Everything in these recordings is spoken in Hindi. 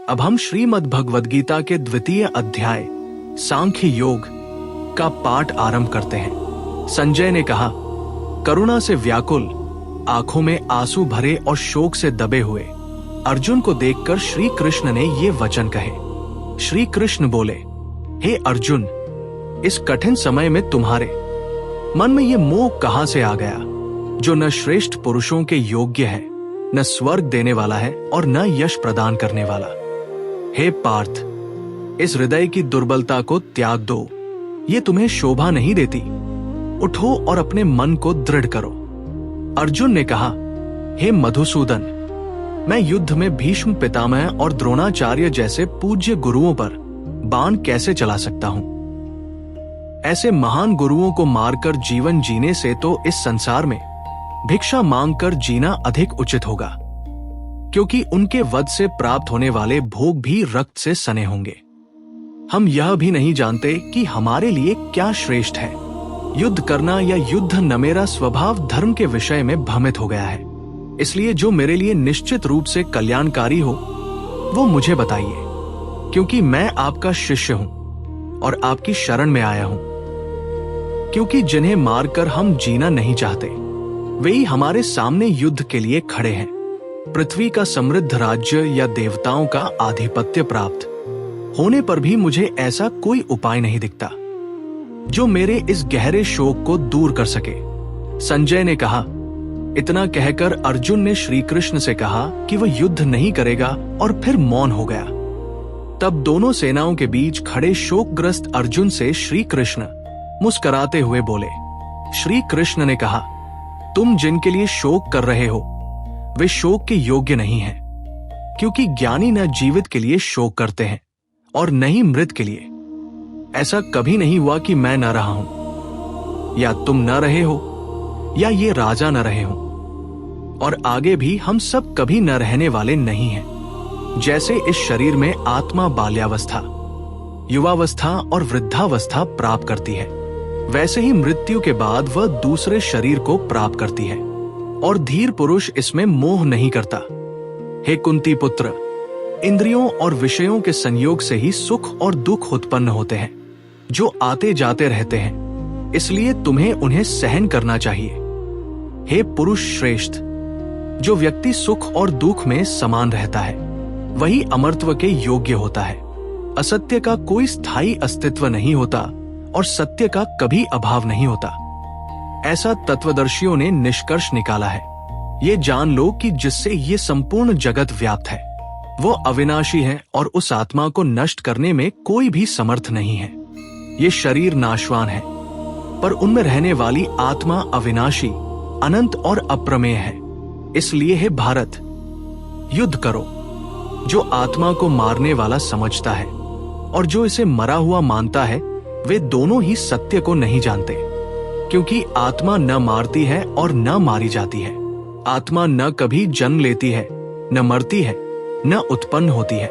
अब हम श्रीमद् भगवद गीता के 2वें अध्याय सांख्य योग का पाठ आरंभ करते हैं। संजय ने कहा, करुणा से व्याकुल, आंखों में आंसू भरे और शोक से दबे हुए अर्जुन को देखकर श्री कृष्ण ने ये वचन कहे। श्री कृष्ण बोले, हे अर्जुन, इस कठिन समय में तुम्हारे मन में ये मोह कहां से आ गया, जो न श्रेष्ठ पुरुषों के योग्य है, न स्वर्ग देने वाला है और न यश प्रदान करने वाला। हे पार्थ, इस हृदय की दुर्बलता को त्याग दो, ये तुम्हें शोभा नहीं देती। उठो और अपने मन को दृढ़ करो। अर्जुन ने कहा, हे मधुसूदन, मैं युद्ध में भीष्म पितामह और द्रोणाचार्य जैसे पूज्य गुरुओं पर बाण कैसे चला सकता हूं? ऐसे महान गुरुओं को मारकर जीवन जीने से तो इस संसार में भिक्षा मांगकर जीना अधिक उचित होगा, क्योंकि उनके वध से प्राप्त होने वाले भोग भी रक्त से सने होंगे। हम यह भी नहीं जानते कि हमारे लिए क्या श्रेष्ठ है, युद्ध करना या युद्ध न। मेरा स्वभाव धर्म के विषय में भ्रमित हो गया है, इसलिए जो मेरे लिए निश्चित रूप से कल्याणकारी हो वो मुझे बताइए, क्योंकि मैं आपका शिष्य हूं और आपकी शरण में आया हूं। क्योंकि जिन्हें मारकर हम जीना नहीं चाहते, वे ही हमारे सामने युद्ध के लिए खड़े हैं। पृथ्वी का समृद्ध राज्य या देवताओं का आधिपत्य प्राप्त होने पर भी मुझे ऐसा कोई उपाय नहीं दिखता जो मेरे इस गहरे शोक को दूर कर सके। संजय ने कहा। इतना कहकर अर्जुन ने श्री कृष्ण से कहा कि वह युद्ध नहीं करेगा और फिर मौन हो गया। तब दोनों सेनाओं के बीच खड़े शोकग्रस्त अर्जुन से श्री कृष्ण मुस्कुराते हुए बोले। श्री कृष्ण ने कहा, तुम जिनके लिए शोक कर रहे हो वे शोक के योग्य नहीं हैं, क्योंकि ज्ञानी न जीवित के लिए शोक करते हैं और न ही मृत के लिए। ऐसा कभी नहीं हुआ कि मैं न रहा हूं, या तुम न रहे हो, या ये राजा न रहे हो, और आगे भी हम सब कभी न रहने वाले नहीं हैं। जैसे इस शरीर में आत्मा बाल्यावस्था, युवावस्था और वृद्धावस्था प्राप्त करती है, वैसे ही मृत्यु के बाद वह दूसरे शरीर को प्राप्त करती है, और धीर पुरुष इसमें मोह नहीं करता। हे कुंती पुत्र, इंद्रियों और विषयों के संयोग से ही सुख और दुख उत्पन्न होते हैं, जो आते जाते रहते हैं, इसलिए तुम्हें उन्हें सहन करना चाहिए। हे पुरुष श्रेष्ठ, जो व्यक्ति सुख और दुख में समान रहता है वही अमरत्व के योग्य होता है। असत्य का कोई स्थायी अस्तित्व नहीं होता और सत्य का कभी अभाव नहीं होता, ऐसा तत्वदर्शियों ने निष्कर्ष निकाला है। ये जान लो कि जिससे ये संपूर्ण जगत व्याप्त है वो अविनाशी है और उस आत्मा को नष्ट करने में कोई भी समर्थ नहीं है। ये शरीर नाशवान है, पर उनमें रहने वाली आत्मा अविनाशी, अनंत और अप्रमेय है। इसलिए हे भारत, युद्ध करो। जो आत्मा को मारने वाला समझता है और जो इसे मरा हुआ मानता है, वे दोनों ही सत्य को नहीं जानते, क्योंकि आत्मा न मारती है और न मारी जाती है। आत्मा न कभी जन्म लेती है, न मरती है, न उत्पन्न होती है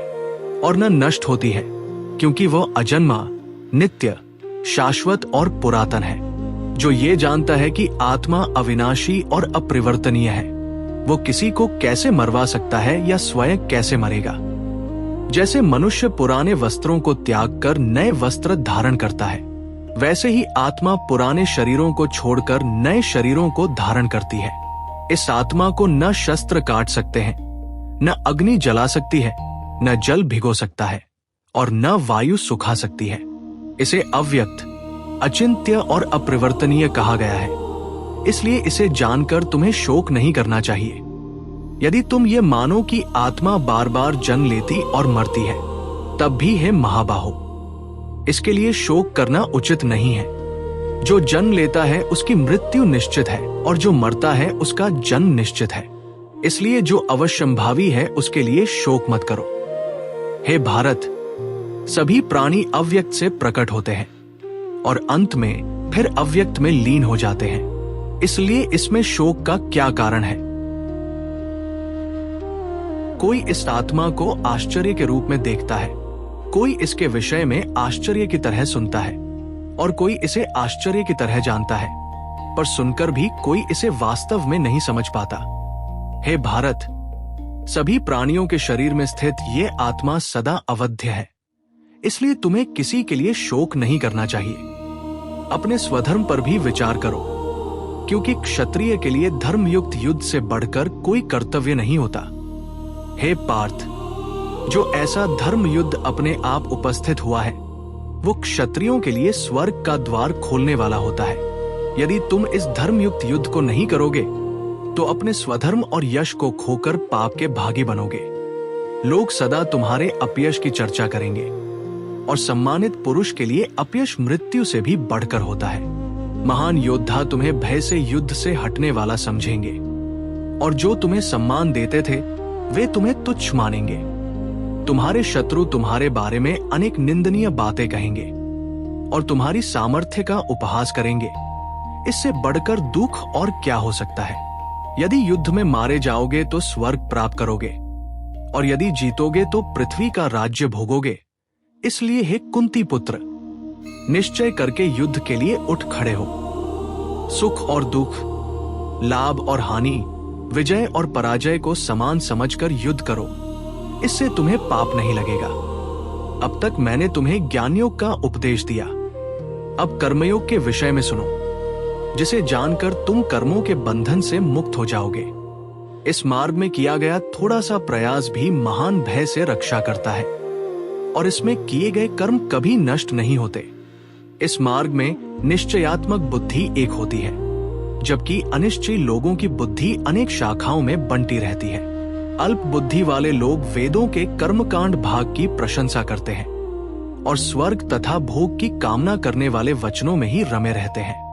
और न नष्ट होती है, क्योंकि वह अजन्मा, नित्य, शाश्वत और पुरातन है। जो ये जानता है कि आत्मा अविनाशी और अपरिवर्तनीय है, वो किसी को कैसे मरवा सकता है या स्वयं कैसे मरेगा। जैसे मनुष्य पुराने वस्त्रों को त्याग कर नए वस्त्र धारण करता है, वैसे ही आत्मा पुराने शरीरों को छोड़कर नए शरीरों को धारण करती है। इस आत्मा को न शस्त्र काट सकते हैं, न अग्नि जला सकती है, न जल भिगो सकता है और न वायु सुखा सकती है। इसे अव्यक्त, अचिंत्य और अपरिवर्तनीय कहा गया है, इसलिए इसे जानकर तुम्हें शोक नहीं करना चाहिए। यदि तुम ये मानो कि आत्मा बार बार जन्म लेती और मरती है, तब भी है महाबाहो, इसके लिए शोक करना उचित नहीं है। जो जन्म लेता है उसकी मृत्यु निश्चित है और जो मरता है उसका जन्म निश्चित है, इसलिए जो अवश्यंभावी है उसके लिए शोक मत करो। हे भारत, सभी प्राणी अव्यक्त से प्रकट होते हैं और अंत में फिर अव्यक्त में लीन हो जाते हैं, इसलिए इसमें शोक का क्या कारण है? कोई इस आत्मा को आश्चर्य के रूप में देखता है, कोई इसके विषय में आश्चर्य की तरह सुनता है और कोई इसे आश्चर्य की तरह जानता है, पर सुनकर भी कोई इसे वास्तव में नहीं समझ पाता। हे भारत, सभी प्राणियों के शरीर में स्थित ये आत्मा सदा अवध्य है, इसलिए तुम्हें किसी के लिए शोक नहीं करना चाहिए। अपने स्वधर्म पर भी विचार करो, क्योंकि क्षत्रिय के लिए धर्मयुक्त युद्ध से बढ़कर कोई कर्तव्य नहीं होता। हे पार्थ, जो ऐसा धर्म युद्ध अपने आप उपस्थित हुआ है, वो क्षत्रियों के लिए स्वर्ग का द्वार खोलने वाला होता है। यदि तुम इस धर्मयुक्त युद्ध को नहीं करोगे तो अपने स्वधर्म और यश को खोकर पाप के भागी बनोगे। लोग सदा तुम्हारे अपयश की चर्चा करेंगे, और सम्मानित पुरुष के लिए अपयश मृत्यु से भी बढ़कर होता है। महान योद्धा तुम्हें भय से युद्ध से हटने वाला समझेंगे, और जो तुम्हें सम्मान देते थे वे तुम्हें तुच्छ मानेंगे। तुम्हारे शत्रु तुम्हारे बारे में अनेक निंदनीय बातें कहेंगे और तुम्हारी सामर्थ्य का उपहास करेंगे। इससे बढ़कर दुख और क्या हो सकता है। यदि युद्ध में मारे जाओगे तो स्वर्ग प्राप्त करोगे, और यदि जीतोगे तो पृथ्वी का राज्य भोगोगे। इसलिए हे कुंती पुत्र, निश्चय करके युद्ध के लिए उठ खड़े हो। सुख और दुख, लाभ और हानि, विजय और पराजय को समान समझकर युद्ध करो। इससे तुम्हें पाप नहीं लगेगा। अब तक मैंने तुम्हें ज्ञानयोग का उपदेश दिया, अब कर्मयोग के विषय में सुनो, जिसे जानकर तुम कर्मों के बंधन से मुक्त हो जाओगे। इस मार्ग में किया गया थोड़ा सा प्रयास भी महान भय से रक्षा करता है, और इसमें किए गए कर्म कभी नष्ट नहीं होते। इस मार्ग में निश्चयात्मक बुद्धि एक होती है, जबकि अनिश्चयी लोगों की बुद्धि अनेक शाखाओं में बंटी रहती है। अल्प बुद्धि वाले लोग वेदों के कर्मकांड भाग की प्रशंसा करते हैं, और स्वर्ग तथा भोग की कामना करने वाले वचनों में ही रमे रहते हैं।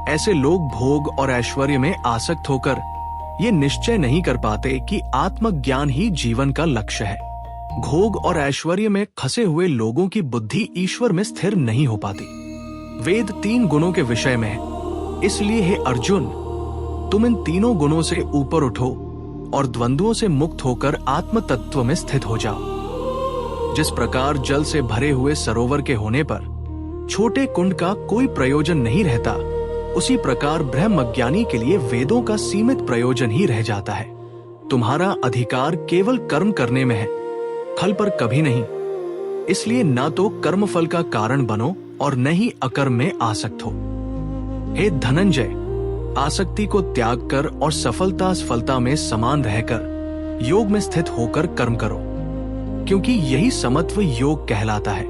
ऐसे लोग भोग और ऐश्वर्य में आसक्त होकर ये निश्चय नहीं कर पाते कि आत्मज्ञान ही जीवन का लक्ष्य है। भोग और ऐश्वर्य में फंसे हुए लोगों की बुद्धि ईश्वर में स्थिर नहीं हो पाती। वेद 3 गुणों के विषय में है, इसलिए हे अर्जुन, तुम इन तीनों गुणों से ऊपर उठो और द्वंद्वों से मुक्त होकर आत्म तत्व में स्थित हो जाओ। जिस प्रकार जल से भरे हुए सरोवर के होने पर छोटे कुंड का कोई प्रयोजन नहीं रहता, उसी प्रकार ब्रह्मज्ञानी के लिए वेदों का सीमित प्रयोजन ही रह जाता है। तुम्हारा अधिकार केवल कर्म करने में है, फल पर कभी नहीं। इसलिए ना तो कर्मफल का कारण बनो और न ही अकर्म में आसक्त हो। हे धनंजय, आसक्ति को त्याग कर और सफलता असफलता में समान रहकर योग में स्थित होकर कर्म करो, क्योंकि यही समत्व योग कहलाता है।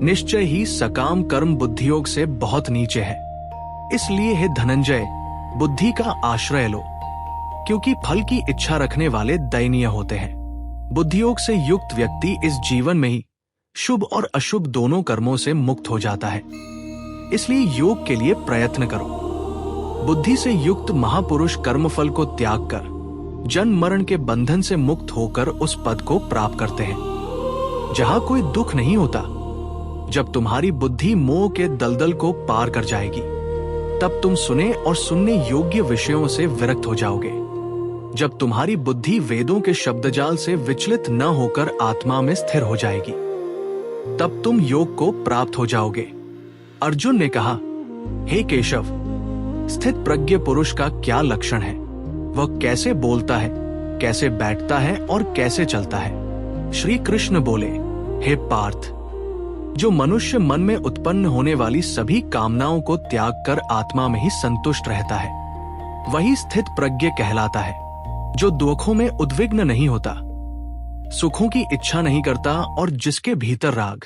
निश्चय ही सकाम कर्म बुद्धि योग से बहुत नीचे है। इसलिए हे धनंजय, बुद्धि का आश्रय लो, क्योंकि फल की इच्छा रखने वाले दयनीय होते हैं। बुद्धियोग से युक्त व्यक्ति इस जीवन में ही शुभ और अशुभ दोनों कर्मों से मुक्त हो जाता है। इसलिए योग के लिए प्रयत्न करो। बुद्धि से युक्त महापुरुष कर्मफल को त्याग कर जन्म मरण के बंधन से मुक्त होकर उस पद को प्राप्त करते हैं जहां कोई दुख नहीं होता। जब तुम्हारी बुद्धि मोह के दलदल को पार कर जाएगी, तब तुम सुने और सुनने योग्य विषयों से विरक्त हो जाओगे। जब तुम्हारी बुद्धि वेदों के शब्दजाल से विचलित न होकर आत्मा में स्थिर हो जाएगी, तब तुम योग को प्राप्त हो जाओगे। अर्जुन ने कहा, हे केशव, स्थित प्रज्ञ पुरुष का क्या लक्षण है? वह कैसे बोलता है, कैसे बैठता है और कैसे चलता है? श्री कृष्ण बोले, हे पार्थ, जो मनुष्य मन में उत्पन्न होने वाली सभी कामनाओं को त्याग कर आत्मा में ही संतुष्ट रहता है, वही स्थित प्रज्ञ कहलाता है। जो दुखों में उद्विग्न नहीं होता, सुखों की इच्छा नहीं करता और जिसके भीतर राग,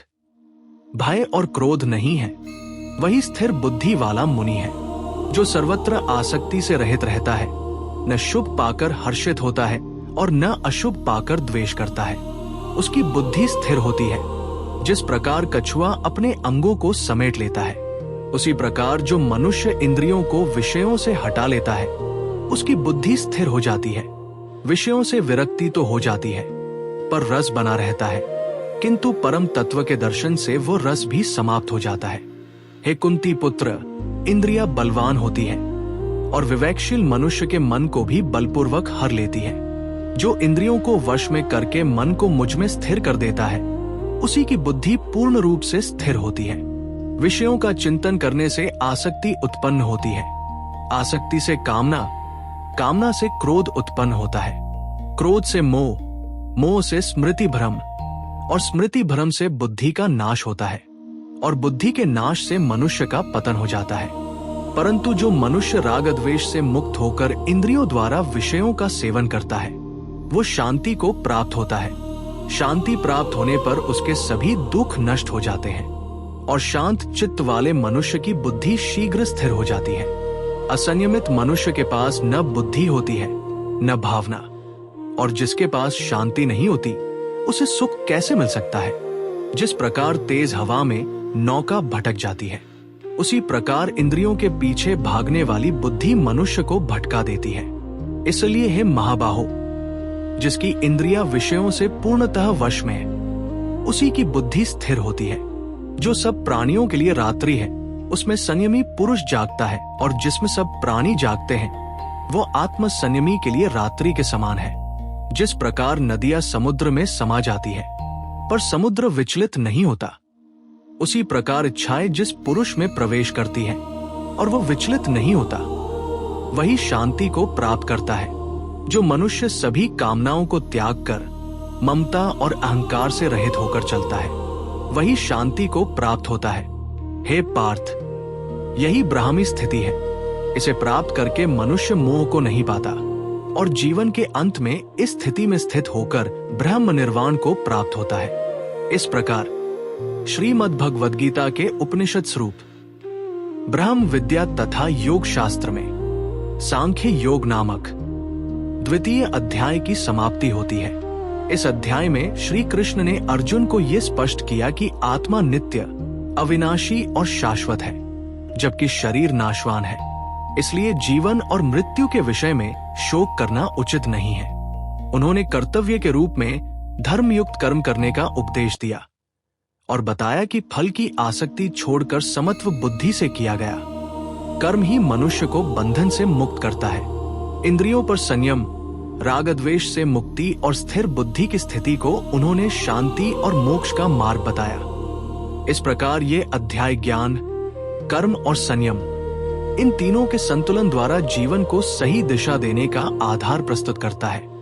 भय और क्रोध नहीं है, वही स्थिर बुद्धि वाला मुनि है। जो सर्वत्र आसक्ति से रहित रहता है, न शुभ पाकर हर्षित होता है और न अशुभ पाकर द्वेष करता है, उसकी बुद्धि स्थिर होती है। जिस प्रकार कछुआ अपने अंगों को समेट लेता है, उसी प्रकार जो मनुष्य इंद्रियों को विषयों से हटा लेता है, उसकी बुद्धि स्थिर हो जाती है। विषयों से विरक्ति तो हो जाती है, पर रस बना रहता है, किंतु परम तत्व के दर्शन से वो रस भी समाप्त हो जाता है। हे कुंती पुत्र, इंद्रिया बलवान होती है और विवेकशील मनुष्य के मन को भी बलपूर्वक हर लेती है। जो इंद्रियों को वश में करके मन को मुझ में स्थिर कर देता है, उसी की बुद्धि पूर्ण रूप से स्थिर होती है। विषयों का चिंतन करने से आसक्ति उत्पन्न होती है, आसक्ति से कामना, कामना से क्रोध उत्पन्न होता है, क्रोध से मोह, मोह से स्मृति भ्रम और स्मृति भ्रम से बुद्धि का नाश होता है और बुद्धि के नाश से मनुष्य का पतन हो जाता है। परंतु जो मनुष्य राग द्वेष से मुक्त होकर इंद्रियों द्वारा विषयों का सेवन करता है वो शांति को प्राप्त होता है। शांति प्राप्त होने पर उसके सभी दुख नष्ट हो जाते हैं और शांत चित्त वाले मनुष्य की बुद्धि शीघ्र स्थिर हो जाती है। असंयमित मनुष्य के पास न बुद्धि होती है न भावना, और जिसके पास शांति नहीं होती उसे सुख कैसे मिल सकता है। जिस प्रकार तेज हवा में नौका भटक जाती है उसी प्रकार इंद्रियों के पीछे भागने वाली बुद्धि मनुष्य को भटका देती है। इसलिए हे महाबाहो, जिसकी इंद्रियां विषयों से पूर्णतः वश में है उसी की बुद्धि स्थिर होती है। जो सब प्राणियों के लिए रात्रि है उसमें संयमी पुरुष जागता है, और जिसमें सब प्राणी जागते हैं वो आत्म संयमी के लिए रात्रि के समान है। जिस प्रकार नदियां समुद्र में समा जाती है पर समुद्र विचलित नहीं होता, उसी प्रकार इच्छाएं जिस पुरुष में प्रवेश करती हैं और वो विचलित नहीं होता, वही शांति को प्राप्त करता है। जो मनुष्य सभी कामनाओं को त्याग कर ममता और अहंकार से रहित होकर चलता है वही शांति को प्राप्त होता है। हे पार्थ, यही ब्राह्मी स्थिति है। इसे प्राप्त करके मनुष्य मोह को नहीं पाता और जीवन के अंत में इस स्थिति में स्थित होकर ब्रह्म निर्वाण को प्राप्त होता है। इस प्रकार श्रीमद् भगवद गीता के उपनिषद स्वरूप ब्रह्म विद्या तथा योग शास्त्र में सांख्य योग नामक द्वितीय अध्याय की समाप्ति होती है। इस अध्याय में श्री कृष्ण ने अर्जुन को यह स्पष्ट किया कि आत्मा नित्य, अविनाशी और शाश्वत है, जबकि शरीर नाशवान है। इसलिए जीवन और मृत्यु के विषय में शोक करना उचित नहीं है। उन्होंने कर्तव्य के रूप में धर्मयुक्त कर्म करने का उपदेश दिया और बताया कि फल की आसक्ति छोड़कर समत्व बुद्धि से किया गया कर्म ही मनुष्य को बंधन से मुक्त करता है। इंद्रियों पर संयम, राग द्वेष से मुक्ति और स्थिर बुद्धि की स्थिति को उन्होंने शांति और मोक्ष का मार्ग बताया। इस प्रकार ये अध्याय ज्ञान, कर्म और संयम इन तीनों के संतुलन द्वारा जीवन को सही दिशा देने का आधार प्रस्तुत करता है।